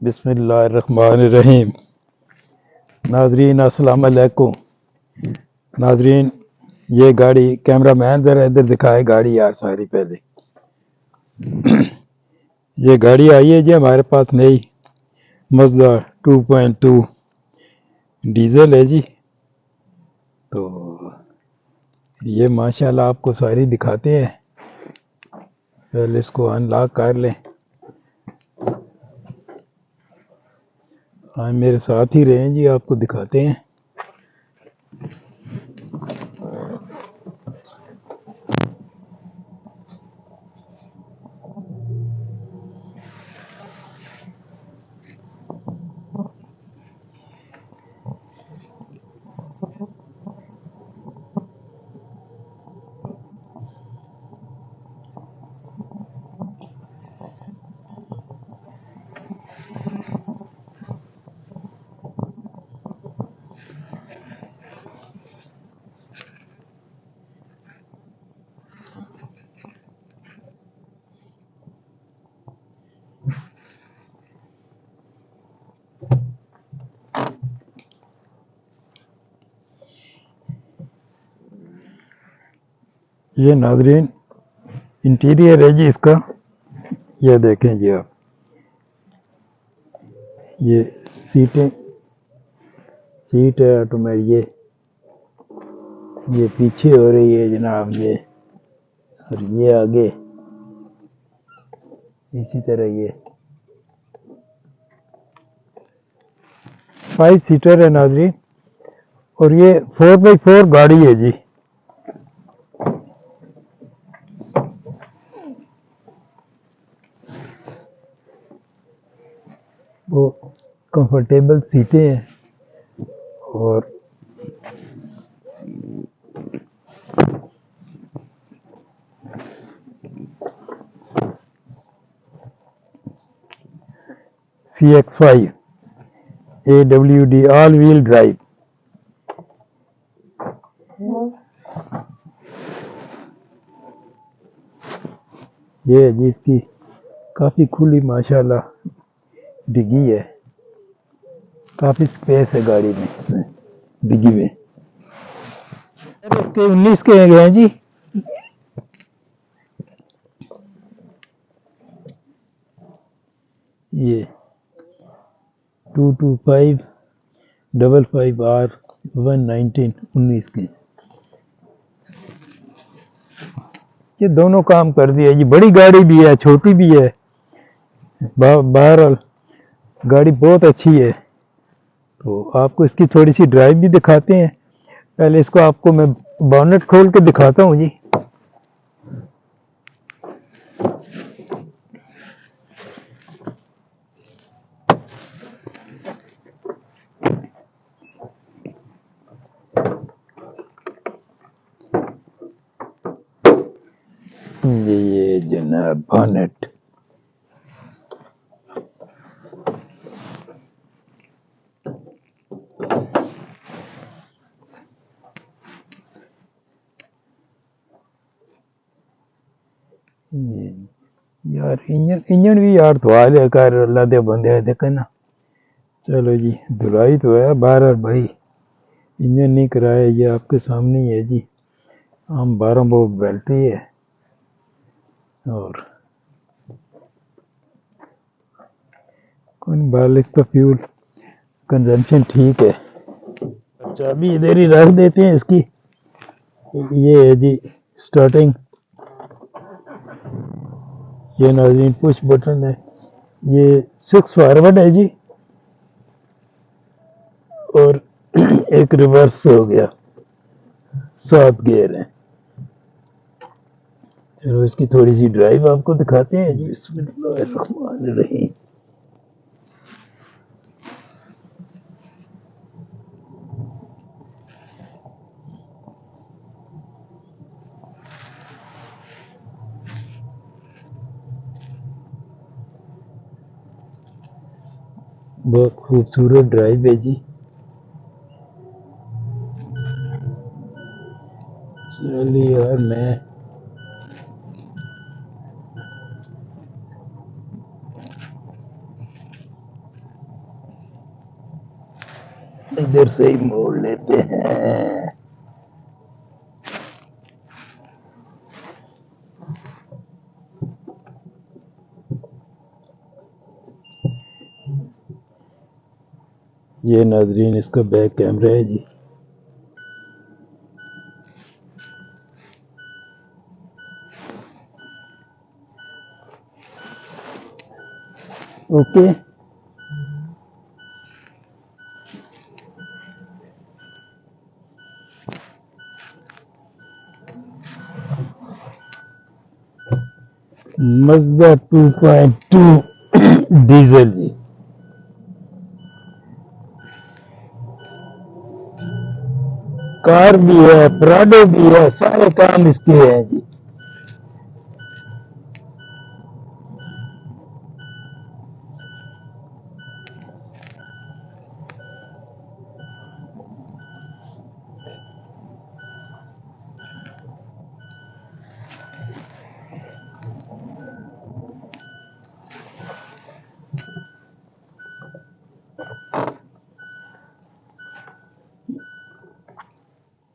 बिस्मिल्लाहिर्रहमानिर्रहीम। नाजरीन अस्सलाम वालेकुम। नाजरीन ये गाड़ी, कैमरा मैन ज़रा इधर दिखाए गाड़ी यार सारी। पहले ये गाड़ी आई है जी हमारे पास नई, मज़दा 2.2 डीज़ल है जी। तो ये माशाल्लाह आपको सारी दिखाते हैं। पहले इसको अनलॉक कर लें। हाँ मेरे साथ ही रहें जी, आपको दिखाते हैं। ये नाजरीन इंटीरियर है जी इसका। ये देखें जी आप, ये सीट है ऑटोमेटिक। ये पीछे हो रही है जनाब, ये और ये आगे इसी तरह। ये 5 सीटर है नाजरीन, और ये 4x4 गाड़ी है जी। वो कंफर्टेबल सीटें हैं और CX5 AWD all wheel drive. ये है जी इसकी काफ़ी खुली माशाल्लाह डिग्गी है। काफ़ी स्पेस है गाड़ी में, इसमें डिग्गी में। इसके 19 के हैं जी। ये 22555R 119 के। ये दोनों काम कर दिया जी। बड़ी गाड़ी भी है, छोटी भी है। बहरहाल गाड़ी बहुत अच्छी है। तो आपको इसकी थोड़ी सी ड्राइव भी दिखाते हैं। पहले इसको आपको मैं बॉनेट खोल के दिखाता हूँ जी। ये जनाब बॉनेट। यार इंजन भी यार धुआ लिया कर, अल्लाह दे बंदे देखे ना। चलो जी, धुलाई तो है बार भाई, इंजन नहीं कराया। ये आपके सामने ही है जी। हम 12 वोल्ट बैटरी है और कौन बाल, इसका फ्यूल कंजम्पशन ठीक है। चाबी इधर ही रख देते हैं इसकी। ये है जी स्टार्टिंग। ये नाज़रीन पुश बटन है। ये 6 फॉरवर्ड है जी, और एक रिवर्स हो गया। 7 गियर है। चलो इसकी थोड़ी सी ड्राइव आपको दिखाते हैं जी। बिस्मिल्लाहिर्रहमानिर्रहीम। बहुत खूबसूरत ड्राइव है जी। चलिए यार, मैं इधर से ही मोड़ लेते हैं। ये नाजरीन इसका बैक कैमरा है जी। ओके, मज़दा 2.2 डीजल जी। कार भी है, प्राडो भी है, सारे काम इसके हैं जी।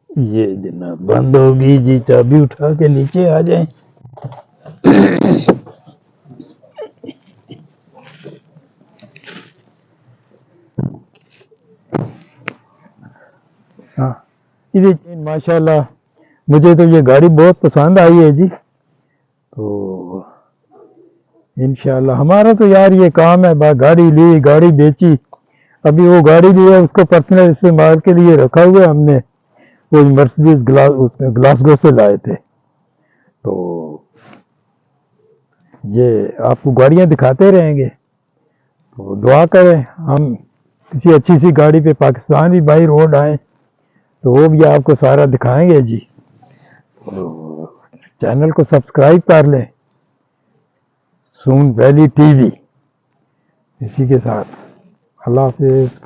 ये जनाब बंद होगी जी, चाबी उठा के नीचे आ जाए। हाँ, ये माशाल्लाह मुझे तो ये गाड़ी बहुत पसंद आई है जी। तो इंशाल्लाह हमारा तो यार ये काम है, गाड़ी ली, गाड़ी बेची, अभी वो गाड़ी भी है उसको पर्सनल इस्तेमाल के लिए रखा हुआ है हमने। वो मर्सिडीज ग्लासगो से लाए थे। तो ये आपको गाड़ियां दिखाते रहेंगे, तो दुआ करें हम किसी अच्छी सी गाड़ी पे पाकिस्तान भी बाई रोड आए तो वो भी आपको सारा दिखाएंगे जी। तो चैनल को सब्सक्राइब कर लें, सून वैली टीवी। इसी के साथ अल्लाह हाफिज़।